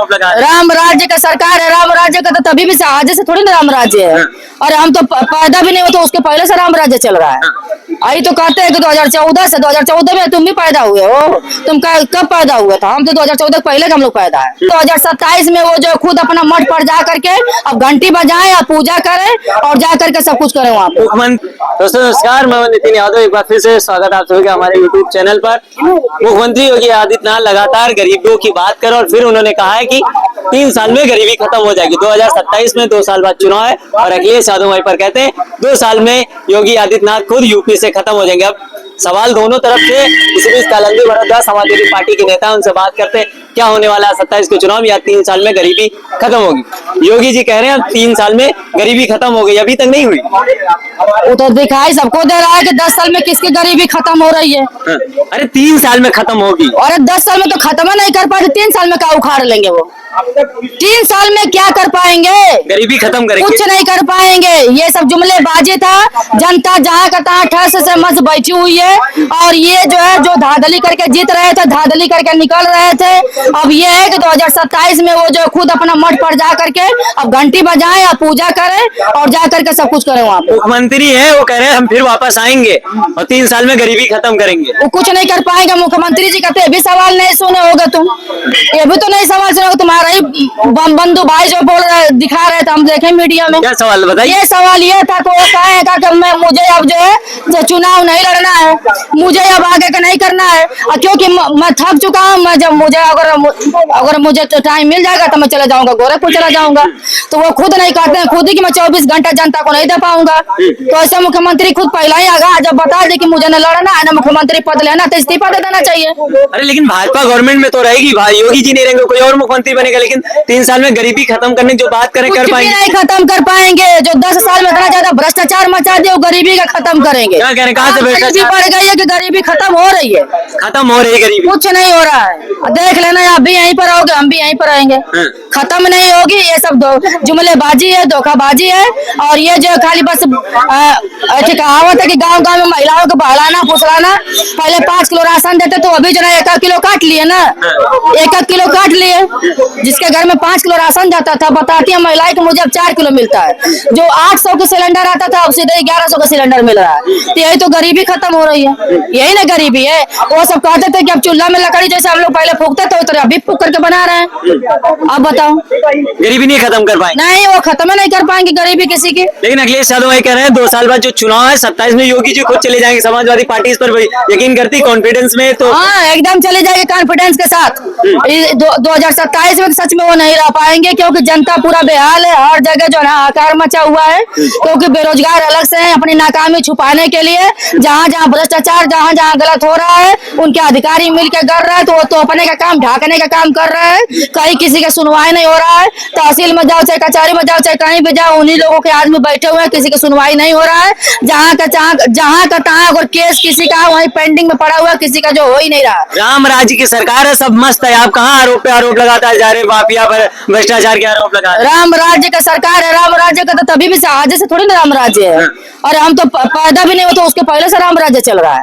राम राज्य का सरकार है, राम राज्य का तो तभी भी आज से थोड़ी ना राम राज्य है। और हम तो पैदा भी नहीं हो तो उसके पहले से राम राज्य चल रहा है। आई तो कहते हैं कि 2014 से 2014 में तुम भी पैदा हुए हो, तुम कब पैदा हुए था? हम तो 2014 पहले के हम लोग पैदा है। 2027 में वो जो खुद अपना मठ पर जा करके अब घंटी बजाए और पूजा करे और जा करके सब कुछ करे वहाँ पे। दोस्तों नमस्कार, मैं नितिन यादव, एक बार फिर से स्वागत आप सभी का हमारे YouTube चैनल पर। मुख्यमंत्री योगी आदित्यनाथ लगातार गरीबों की बात कर और फिर उन्होंने कहा है कि 3 साल में गरीबी खत्म हो जाएगी। 2027 में 2 साल बाद चुनाव है और अखिलेश यादव वहीं पर कहते हैं 2 साल में योगी आदित्यनाथ खुद यूपी से खत्म हो जाएंगे। अब सवाल दोनों तरफ से, इसी बीच कालंदी भरद्वाज समाजवादी पार्टी के नेता, उनसे बात करते हैं क्या होने वाला है 27 के चुनाव या 3 साल में गरीबी खत्म होगी। योगी जी कह रहे हैं 3 साल में गरीबी खत्म हो गई, अभी तक नहीं हुई। वो तो दिखाई सबको दे रहा है कि 10 साल में किसकी गरीबी खत्म हो रही है। अरे 3 साल में खत्म होगी। और 10 साल में तो खत्म नहीं कर पाते, 3 साल में क्या उखाड़ लेंगे वो? 3 साल में क्या कर पाएंगे? गरीबी खत्म करेंगे, कुछ नहीं कर पाएंगे। ये सब जुमलेबाजी था। जनता जहाँ का तहाँ ठस से मस्त बैठी हुई है और ये जो है जो धांधली करके जीत रहे थे, धांधली करके निकल रहे थे। अब ये है कि 2027 में वो जो खुद अपना मठ पर जा करके अब घंटी बजाए और पूजा करे और जा करके सब कुछ करे वहाँ पे। मुख्यमंत्री है, वो कह रहे हैं हम फिर वापस आएंगे और 3 साल में गरीबी खत्म करेंगे। वो कुछ नहीं कर पाएंगे। मुख्यमंत्री जी कहते भी सवाल नहीं सुने होगे तुम, ये भी तो नहीं सवाल सुने। तुम्हारा ही बंधु भाई जो बोल रहे दिखा रहे थे, हम देखे मीडिया में। क्या सवाल बताइए? ये सवाल ये था कि वो कहा कि मुझे अब जो है जो चुनाव नहीं लड़ना है, मुझे अब आगे का नहीं करना है क्योंकि मैं थक चुका हूँ। मैं जब मुझे अगर मुझे तो टाइम मिल जाएगा तो मैं चला जाऊंगा, गोरखपुर चला जाऊंगा। तो वो खुद नहीं कहते हैं, खुद ही कि मैं 24 घंटा जनता को नहीं दे पाऊंगा। तो ऐसे मुख्यमंत्री खुद पहला ही आगा जब बता दे कि मुझे न लड़ना है, ना मुख्यमंत्री पद लेना, तो इस्तीफा दे देना चाहिए। अरे लेकिन भाजपा गवर्नमेंट में तो रहेगी भाई, योगी जी नहीं रहेंगे, कोई और मुख्यमंत्री बनेगा। लेकिन 3 साल में गरीबी खत्म करने की जो बात करें कर पाएंगे? नहीं खत्म कर पाएंगे। जो 10 साल में इतना ज्यादा भ्रष्टाचार मचा दिया, गरीबी का खत्म करेंगे। क्या कह रहे हैं, कहाँ से भ्रष्टाचार बढ़ गई है कि गरीबी खत्म हो रही है? खत्म हो रही है गरीबी? कुछ नहीं हो रहा है। देख लेना, आप भी यहीं पर आओगे, हम भी यहीं पर आएंगे। खत्म नहीं होगी। ये सब जुमलेबाजी है, धोखाबाजी है। और ये जो खाली बस कहावत है कि गांव-गांव में महिलाओं को बहलाना फुसलाना। पहले 5 किलो राशन देते तो अभी जो है 1 किलो काट लिए ना, 1 किलो काट लिए। जिसके घर में 5 किलो राशन जाता था, बताती है महिलाएं कि मुझे अब 4 किलो मिलता है। जो 800 का सिलेंडर आता था अब सीधे 1100 का सिलेंडर मिल रहा है। तो यही तो गरीबी खत्म हो रही है, यही ना गरीबी है। वो सब कहते थे कि अब चूल्हा में लकड़ी जैसे हम लोग पहले फूकते थे तो अभी फूक करके बना रहे हैं। अब बताओ, गरीबी नहीं खत्म कर पाएंगे? नहीं, वो खत्म नहीं कर पाएंगे गरीबी किसी की। लेकिन अखिलेश यादव ये कह रहे हैं 2 साल बाद जो चुनाव है 27 में योगी जी खुद चले जाएंगे। समाजवादी पार्टी इस पर यकीन करती, कॉन्फिडेंस में? तो हाँ, एकदम चले जाएंगे कॉन्फिडेंस के साथ। 2027 में सच में वो नहीं रह पाएंगे क्योंकि जनता पूरा बेहाल है। हर जगह जो है हाहाकार मचा हुआ है क्योंकि बेरोजगार अलग से हैं अपनी नाकामी छुपाने के लिए। जहाँ जहाँ भ्रष्टाचार, जहाँ जहाँ गलत हो रहा है, उनके अधिकारी मिलकर कर रहा है तो वो तो अपने का काम ढाकने का काम कर रहा है। कहीं किसी का सुनवाई नहीं हो रहा है। तहसील में जाओ, चाहे कचहरी में जाओ, चाहे कहीं भी जाओ, उन्हीं लोगों के आदमी बैठे हुए हैं, किसी की सुनवाई नहीं हो रहा है। जहाँ का तहाँ अगर केस किसी का वहीं पेंडिंग में पड़ा हुआ, किसी का जो हो ही नहीं रहा। राम राज्य की सरकार है, सब मस्त है। आप कहाँ आरोप पे आरोप लगाता जा रहे, माफिया पर भ्रष्टाचार के आरोप लगा रहे? राम राज्य का सरकार है, राम राज्य का तो तभी भी आज से थोड़ी ना राम राज्य है। और हम तो पैदा भी नहीं हो तो उसके पहले से राम राज्य चल रहा है।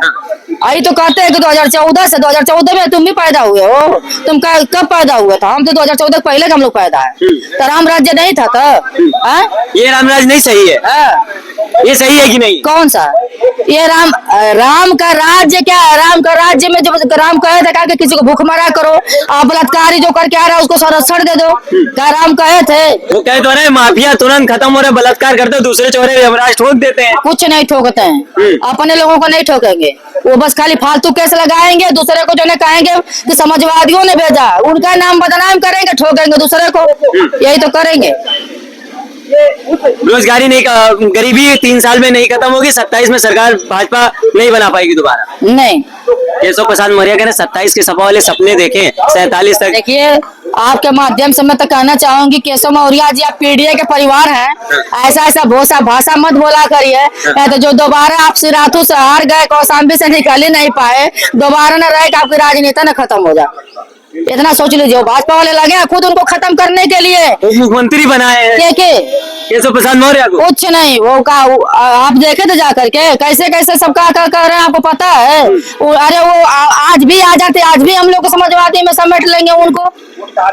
आई तो कहते हैं कि 2014 में तुम भी पैदा हुए हो, तुम कब पैदा हुए था? हम तो 2014 पहले हम लोग पैदा है। तो राम राज्य नहीं था तो? ये राम राज्य नहीं सही है। ये सही है कि नहीं? कौन सा? ये राम का राज्य क्या है? राम का राज्य में जब राम कहे थे कि किसी को भूखमरा करो, आप बलात्कारी जो करके आ रहा है उसको संरक्षण दे दो, क्या राम कहे थे? वो कहे तो रहे माफिया तुरंत खत्म हो रहे, बलात्कार करते, दूसरे चोरे यमराज ठोक देते हैं। कुछ नहीं ठोकते हैं, अपने लोगों को नहीं ठोकेंगे। वो बस खाली फालतू केस लगाएंगे, दूसरे को जो कहेंगे कि समाजवादियों ने भेजा, उनका नाम बदनाम करेंगे, ठोकेंगे दूसरे को। यही तो करेंगे। बेरोजगारी नहीं, गरीबी 3 साल में नहीं खत्म होगी। 27 में सरकार भाजपा नहीं बना पाएगी दोबारा? नहीं। केशव प्रसाद मौर्य ने 27 के सपा वाले सपने देखे, 47 तक। देखिए, आपके माध्यम से मैं तो कहना चाहूंगी केशव मौर्य जी, आप पीडीए के परिवार हैं, ऐसा भोसा भाषा मत बोला करिए। तो जो दोबारा आप सिराथू से हार गए, कौशाम्बी से निकल ही नहीं पाए, दोबारा न रहे आपकी राजनीति न खत्म हो जाए। इतना सोच लीजिए। भाजपा वाले लगे खुद उनको खत्म करने के लिए, मुख्यमंत्री बनाए हैं केशव प्रसाद मौर्य को। कुछ नहीं, वो का आप देखे थे जाकर के कैसे कैसे सब क्या कर रहे हैं, आपको पता है? अरे वो आज भी आ जाते, आज भी हम लोग को समाजवादी में समेट लेंगे उनको।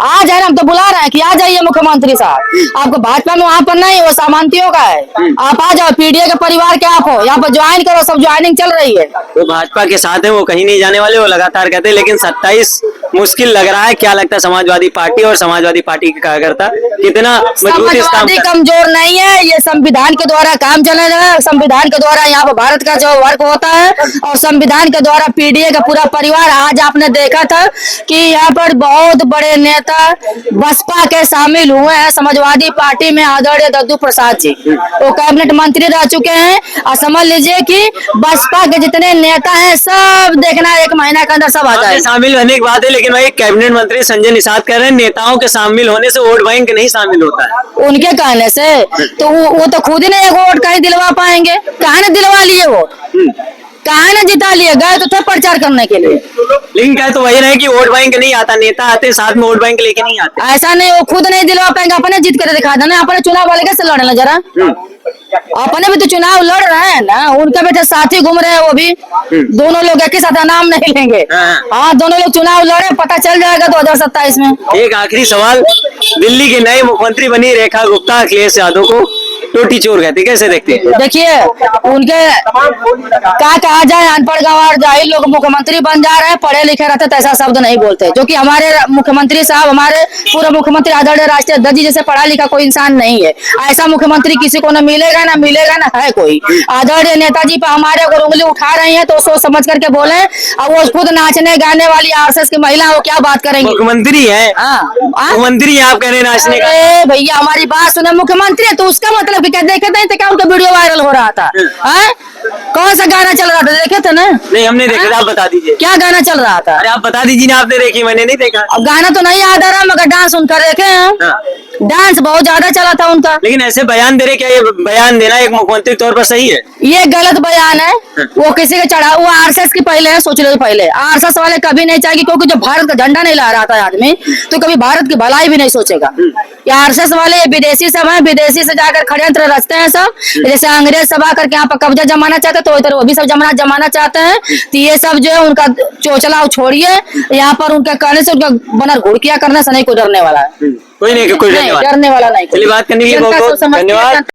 आ जाए, हम तो बुला रहे हैं कि आ जाइए मुख्यमंत्री साहब। आपको भाजपा में वहाँ पर नहीं, वो सामंतियों का है। आप आ जाओ, पीडीए के परिवार के आप हो, यहाँ पर ज्वाइन करो, सब ज्वाइनिंग चल रही है। वो भाजपा के साथ है, वो कहीं नहीं जाने वाले, वो लगातार कहते हैं। लेकिन 27 मुश्किल लग रहा है। क्या लगता है समाजवादी पार्टी और समाजवादी पार्टी के कार्यकर्ता कितना मजबूत इस काम समाजवादी कमजोर नहीं है, ये संविधान के द्वारा काम चलेगा। संविधान के द्वारा यहाँ पर भारत का जो वर्क होता है और संविधान के द्वारा पीडीए का पूरा परिवार। आज आपने देखा था कि यहाँ पर बहुत बड़े नेता बसपा के शामिल हुए हैं समाजवादी पार्टी में। आदरणीय दद्दू प्रसाद जी वो कैबिनेट मंत्री रह चुके हैं। और समझ लीजिए कि बसपा के जितने नेता हैं सब देखना 1 महीना के अंदर सब आ जाए। शामिल होने की बात है, लेकिन वही कैबिनेट मंत्री संजय निषाद कह रहे हैं नेताओं के शामिल होने से वोट बैंक नहीं शामिल होता है। उनके कहने से तो वो तो खुद ही नहीं एक वोट कहीं दिलवा पाएंगे। कहा ना दिलवा लिए वोट, कहा ना जिता लिए, गए तो थे प्रचार करने के लिए। लेकिन क्या तो वही रहे कि वोट बैंक नहीं आता, नेता आते साथ में वोट बैंक लेके नहीं आते। ऐसा नहीं, वो खुद नहीं दिलवा पाएंगे, अपने जीत कर दिखा देना। अपने चुनाव वाले कैसे लड़ना जरा, अपने भी तो चुनाव लड़ रहे हैं ना, उनके बेटे साथी घूम रहे हैं वो भी। दोनों लोग एक ही साथ नाम नहीं लेंगे। हाँ, दोनों लोग चुनाव लड़े, पता चल जाएगा 2027 में। एक आखिरी सवाल, दिल्ली की नई मुख्यमंत्री बनी रेखा गुप्ता अखिलेश यादव को टोटी चोर कहते, कैसे देखते हैं? देखिए उनके क्या कहा जाए, अनपढ़ गंवार जाहिल लोग मुख्यमंत्री बन जा रहे हैं। पढ़े लिखे रहते तो ऐसा शब्द नहीं बोलते। जो कि हमारे मुख्यमंत्री साहब, हमारे पूर्व मुख्यमंत्री आदरणीय राष्ट्रीय अध्यक्ष जी जैसे पढ़ा लिखा कोई इंसान नहीं है। ऐसा मुख्यमंत्री किसी को न मिलेगा ना है कोई। आदरणीय नेताजी पर हमारे अगर उंगली उठा रही है तो सोच समझ करके बोले। अब वो खुद नाचने गाने वाली आरएसएस की महिला, वो क्या बात करेंगी? मुख्यमंत्री है, मुख्यमंत्री आप कह रहे हैं नाचने का। अरे भैया हमारी बात सुने, मुख्यमंत्री है तो उसका मतलब कि क्या देखे थे क्या उनका वीडियो वायरल हो रहा था? कौन सा गाना चल रहा था, देखे थे ना? नहीं हमने देखा था, आप बता दीजिए क्या गाना चल रहा था। अरे आप बता दीजिए ना, आपने देखी, मैंने नहीं देखा। अब गाना तो नहीं याद आ रहा, मगर डांस उनका देखे हैं। डांस बहुत ज्यादा चला था उनका। लेकिन ऐसे बयान दे रहे, क्या ये बयान देना एक मुख्यमंत्री के तौर पर सही है? ये गलत बयान है। वो किसी के चढ़ा, वो आरएसएस की पहले है, सोच लो पहले। आरएसएस वाले कभी नहीं चाहेंगे, क्योंकि जब भारत का झंडा नहीं लहरा था आदमी तो कभी भारत की भलाई भी नहीं सोचेगा। ये आरएसएस वाले विदेशी सब है, विदेशी से जाकर षड्यंत्र रचते हैं सब। जैसे अंग्रेज सब आकर के यहाँ पर कब्जा जमाना चाहते तो इधर वो भी सब जमाना चाहते हैं। तो ये सब जो है उनका चोचला छोड़िए। यहाँ पर उनका कहने से उनका बनर घुड़किया करने से नहीं कोई डरने वाला है। कोई नहीं, कोई डरने वाला नहीं। चलिए, बात करने के लिए बहुत बहुत धन्यवाद।